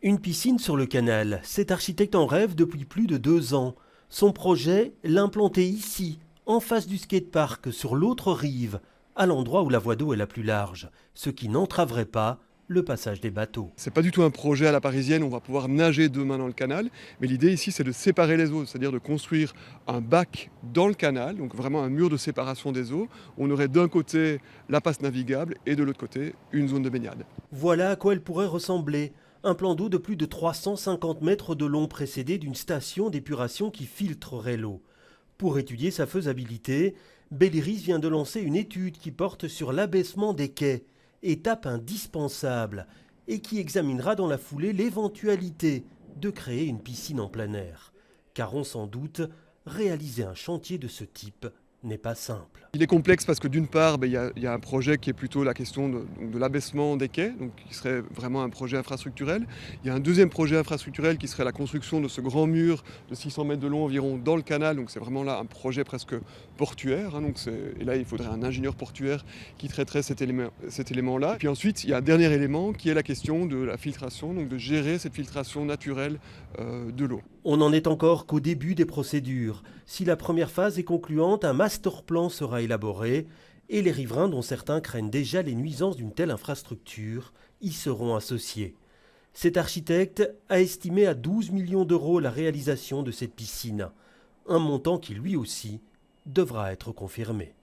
Une piscine sur le canal, cet architecte en rêve depuis plus de 2 ans. Son projet, l'implanter ici, en face du skatepark, sur l'autre rive, à l'endroit où la voie d'eau est la plus large, ce qui n'entraverait pas le passage des bateaux. C'est pas du tout un projet à la parisienne, on va pouvoir nager demain dans le canal, mais l'idée ici c'est de séparer les eaux, c'est-à-dire de construire un bac dans le canal, donc vraiment un mur de séparation des eaux. On aurait d'un côté la passe navigable et de l'autre côté une zone de baignade. Voilà à quoi elle pourrait ressembler. Un plan d'eau de plus de 350 mètres de long précédé d'une station d'épuration qui filtrerait l'eau. Pour étudier sa faisabilité, Belliris vient de lancer une étude qui porte sur l'abaissement des quais, étape indispensable, et qui examinera dans la foulée l'éventualité de créer une piscine en plein air. Car on s'en doute, réaliser un chantier de ce type n'est pas simple. Il est complexe parce que d'une part, il y a un projet qui est plutôt la question de l'abaissement des quais, donc qui serait vraiment un projet infrastructurel. Il y a un deuxième projet infrastructurel qui serait la construction de ce grand mur de 600 mètres de long environ dans le canal, donc c'est vraiment là un projet presque portuaire. Et là, il faudrait un ingénieur portuaire qui traiterait cet élément-là. Et puis ensuite, il y a un dernier élément qui est la question de la filtration, donc de gérer cette filtration naturelle de l'eau. On n'en est encore qu'au début des procédures. Si la première phase est concluante, un master plan sera élaboré et les riverains, dont certains craignent déjà les nuisances d'une telle infrastructure, y seront associés. Cet architecte a estimé à 12 millions d'euros la réalisation de cette piscine, un montant qui lui aussi devra être confirmé.